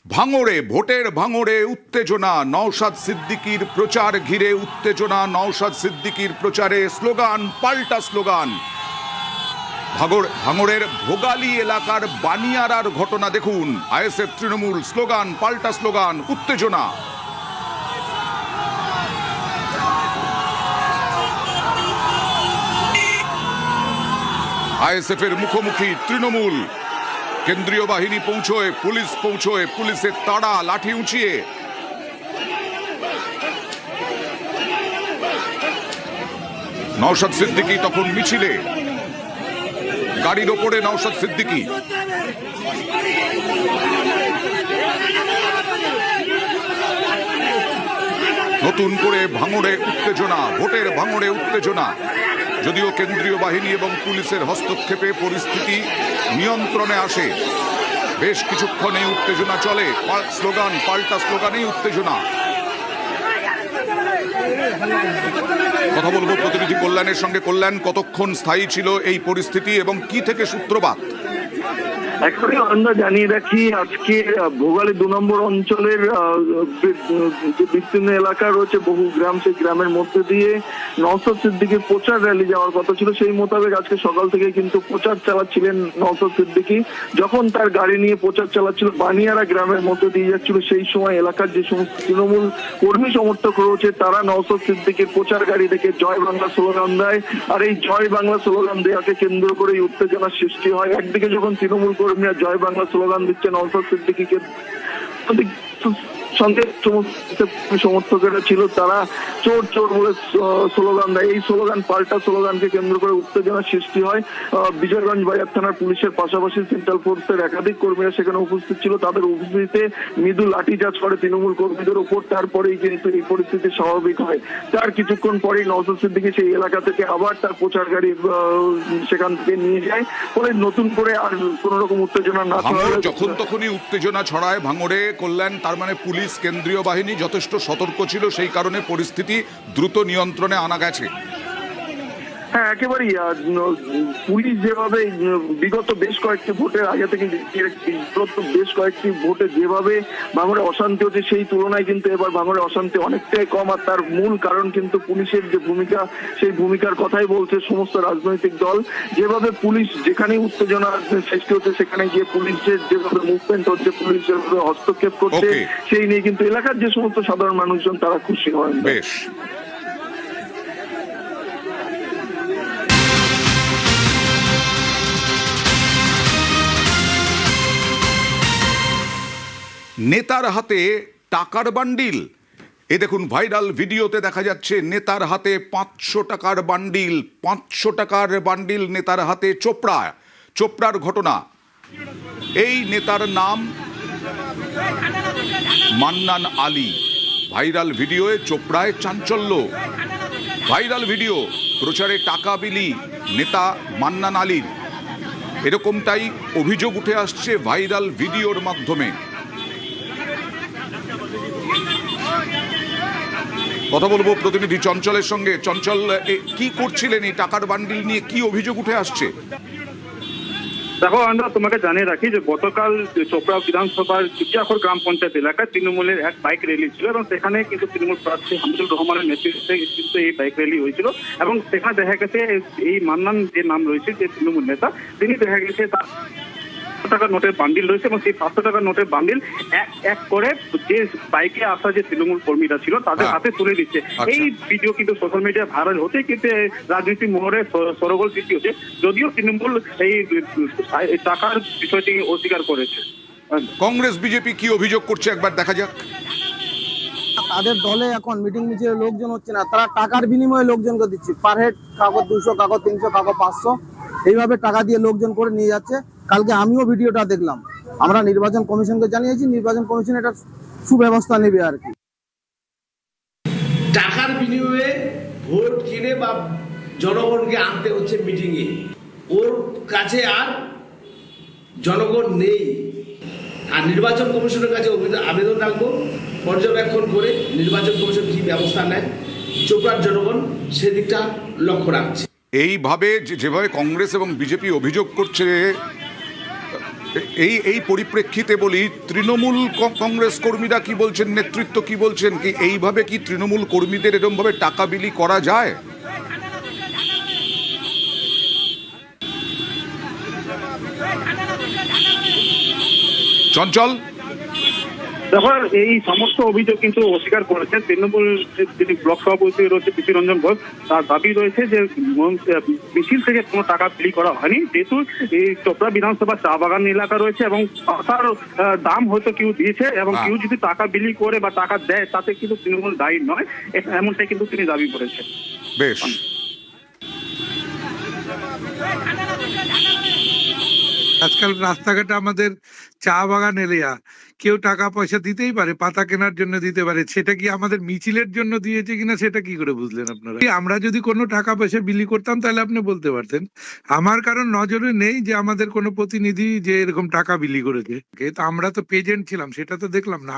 ভাঙড়ে ভোটের ভাঙড়ে উত্তেজনা, নওশাদ সিদ্দিকীর প্রচার ঘিরে উত্তেজনা। নওশাদ সিদ্দিকীর প্রচারে স্লোগান পাল্টা স্লোগান। ভাঙড়ের ভোগালী এলাকার বানিয়ারার ঘটনা দেখুন। আইএসএফ তৃণমূল স্লোগান পাল্টা স্লোগান, উত্তেজনা। আইএসএফ এর মুখোমুখি তৃণমূল। কেন্দ্রীয় বাহিনী পৌঁছয়, পুলিশ পৌঁছয়, পুলিশের তাড়া, লাঠি উঁচিয়ে। নওশাদ সিদ্দিকী তখন মিছিলে, গাড়ির ওপরে নওশাদ সিদ্দিকী। নতুন করে ভাঙড়ে উত্তেজনা, ভোটের ভাঙড়ে উত্তেজনা। যদিও কেন্দ্রীয় বাহিনী এবং পুলিশের হস্তক্ষেপে পরিস্থিতি নিয়ন্ত্রণে আসে, বেশ কিছুক্ষণ এই উত্তেজনা চলে। স্লোগান পাল্টা স্লোগানেই উত্তেজনা। কথা বলবো প্রতিনিধি কল্যাণের সঙ্গে। কল্যাণ, কতক্ষণ স্থায়ী ছিল এই পরিস্থিতি এবং কি থেকে সূত্রপাত? এখনই আমরা জানিয়ে রাখি, আজকে ভোগালী 2 নম্বর অঞ্চলের যে বিস্তীর্ণ এলাকা রয়েছে, বহু গ্রাম, সেই গ্রামের মধ্যে দিয়ে নওশাদ সিদ্দিকীর প্রচার র্যালি যাওয়ার কথা ছিল। সেই মোতাবেক আজকে সকাল থেকে কিন্তু প্রচার চালাচ্ছিলেন নওশাদ সিদ্দিকী। যখন তার গাড়ি নিয়ে প্রচার চালাচ্ছিল, বানিয়ারা গ্রামের মধ্যে দিয়ে যাচ্ছিল, সেই সময় এলাকার যে সমস্ত তৃণমূল কর্মী সমর্থক রয়েছে তারা নওশাদ সিদ্দিকীর প্রচার গাড়ি দেখে জয় বাংলা স্লোগান দেয়। আর এই জয় বাংলা স্লোগান দেওয়াকে কেন্দ্র করে উত্তেজনার সৃষ্টি হয়। একদিকে যখন তৃণমূল কর্মীরা জয় বাংলা স্লোগান দিচ্ছে, নওশাদ সিদ্দিকীকে সঙ্গে সমর্থকেরা ছিল, তারা চোর চোর বলে স্লোগান দেয়। এই স্লোগান পাল্টা স্লোগানকে কেন্দ্র করে উত্তেজনার সৃষ্টি হয়। বিজয়গঞ্জ বাজার থানার পুলিশের পাশাপাশি সেন্ট্রাল ফোর্সের একাধিক কর্মীরা সেখানে উপস্থিত ছিল। তাদের উপস্থিতিতে মৃদু লাঠিচার্জ করে তৃণমূল কর্মীদের উপর। তারপরেই কিন্তু এই পরিস্থিতি স্বাভাবিক হয়। তার কিছুক্ষণ পরেই নওশাদ সিদ্দিকী সেই এলাকা থেকে আবার তার প্রচার গাড়ি সেখান থেকে নিয়ে যায়। ফলে নতুন করে আর কোন রকম উত্তেজনা না ছড়ায়। যখন তখনই উত্তেজনা ছড়ায় ভাঙড়ে। কল্যাণ, তার মানে পুলিশ, কেন্দ্রীয় বাহিনী যথেষ্ট সতর্ক ছিল, সেই কারণে পরিস্থিতি দ্রুত নিয়ন্ত্রণে আনা গেছে। হ্যাঁ, একেবারেই। পুলিশ যেভাবে বিগত বেশ কয়েকটি ভোটের আগে থেকে বেশ কয়েকটি ভোটে যেভাবে ভাঙড়ে অশান্তি হচ্ছে, সেই তুলনায় কিন্তু এবার ভাঙড়ে অশান্তি অনেকটাই কম। আর তার মূল কারণ কিন্তু পুলিশের যে ভূমিকা, সেই ভূমিকার কথাই বলছে সমস্ত রাজনৈতিক দল। যেভাবে পুলিশ যেখানেই উত্তেজনা সৃষ্টি হচ্ছে সেখানে গিয়ে পুলিশের যেভাবে মুভমেন্ট হচ্ছে, পুলিশ যেভাবে হস্তক্ষেপ করছে, সেই নিয়ে কিন্তু এলাকার যে সমস্ত সাধারণ মানুষজন তারা খুশি হন। বেশ। নেতার হাতে টাকার বান্ডিল। এ দেখুন, ভাইরাল ভিডিওতে দেখা যাচ্ছে নেতার হাতে 500 টাকার বান্ডিল। 500 টাকার বান্ডিল নেতার হাতে। চোপড়ার ঘটনা। এই নেতার নাম মান্নান আলী। ভাইরাল ভিডিওয়ে চোপড়ায় চাঞ্চল্য। ভাইরাল ভিডিও, প্রচারে টাকা বিলি নেতা মান্নান আলীর, এরকমটাই অভিযোগ উঠে আসছে ভাইরাল ভিডিওর মাধ্যমে। কথা বলবো প্রতিনিধি চঞ্চলের সঙ্গে। চঞ্চল, কি করছিলেন এই টাকার বান্ডিল নিয়ে? কি অভিযোগ উঠে আসছে? দেখো, আমরা তোমাকে জানিয়ে রাখি যে গতকাল চোপড়া বিধানসভার চিটিয়াখর গ্রাম পঞ্চায়েত এলাকায় তৃণমূলের এক বাইক র্যালি ছিল এবং সেখানে কিন্তু তৃণমূল প্রার্থী হামিদুর রহমানের নেতৃত্বে কিন্তু এই বাইক র্যালি হয়েছিল। এবং সেখানে দেখা গেছে এই মান্নান যে নাম রয়েছে, যে তৃণমূল নেতা, তিনি দেখা গেছে তার টাকার নোটের বান্ডিল রয়েছে এবং সেই 500 টাকার নোটের বান্ডিল এক এক করে যে বাইকে আসা যে তৃণমূল কর্মীরা ছিল তাদের হাতে তুলে দিচ্ছে। এই ভিডিও কিন্তু সোশ্যাল মিডিয়ায় ভাইরাল হতে কিন্তু রাজনীতি মোহরে সরগোল সৃষ্টি হচ্ছে। যদিও তৃণমূল এই টাকার বিষয়টি অস্বীকার করেছে। কংগ্রেস বিজেপি কি অভিযোগ করছে একবার দেখা যাক। তাদের দলে এখন মিটিং মিছিলে লোকজন হচ্ছে না, তারা টাকার বিনিময়ে লোকজনকে দিচ্ছে। পার হেড কাগজ 200, কাগজ 300, কাগজ 500, এইভাবে টাকা দিয়ে লোকজন করে নিয়ে যাচ্ছে। কালকে আমিও ভিডিওটা দেখলাম। আমরা নির্বাচন কমিশনকে জানিয়েছি, নির্বাচন কমিশন এটা সুব্যবস্থা নেবে আর কি। টাকার বিনিময়ে ভোট কিনে বা জনগণকে আনতে হচ্ছে মিটিংয়ে। ওর কাছে আর জনগণ নেই। আর নির্বাচন কমিশনের কাছে আবেদন রাখবো, পর্যবেক্ষণ করে নির্বাচন কমিশন কি ব্যবস্থা নেয়, চোপড়ার জনগণ সেদিকটা লক্ষ্য রাখছে। এইভাবে যেভাবে কংগ্রেস এবং বিজেপি অভিযোগ করছে, এই পরিপ্রেক্ষিতে বলি, তৃণমূল কংগ্রেস কর্মীরা কি বলছেন, নেতৃত্ব কি বলছেন, কি এইভাবে কি তৃণমূল কর্মীদের এরকম ভাবে টাকা বিলি করা যায়? চঞ্চল, দেখো এই সমস্ত অভিযোগ কিন্তু অস্বীকার করেছেন তৃণমূল যিনি ব্লক সভাপতি রয়েছে পিপি রঞ্জন ঘোষ। তার দাবি রয়েছে যে মিছিল থেকে কোনো টাকা বিলি করা হয়নি, যেহেতু এই চোপড়া বিধানসভা চা বাগান এলাকা রয়েছে এবং পাতার দাম হয়তো কেউ দিয়েছে এবং কেউ যদি টাকা বিলি করে বা টাকা দেয় তাতে কিন্তু তৃণমূল দায়ী নয়, এমনটাই কিন্তু তিনি দাবি করেছেন। বেশ। আজকাল রাস্তাঘাটে আমাদের চা বাগান এরিয়া, কেউ টাকা পয়সা দিতেই পারে, পাতা কেনার জন্য দিতে পারে। সেটা কি আমাদের মিছিলের জন্য দিয়েছে কিনা সেটা কি করে বুঝলেন আপনারা? আমরা যদি কোনো টাকা পয়সা বিলি করতাম তাহলে আপনি বলতে পারতেন। আমার কারণ নজরে নেই যে আমাদের কোনো প্রতিনিধি যে এরকম টাকা বিলি করেছে, তো আমরা তো পেজেন্ট ছিলাম, সেটা তো দেখলাম না।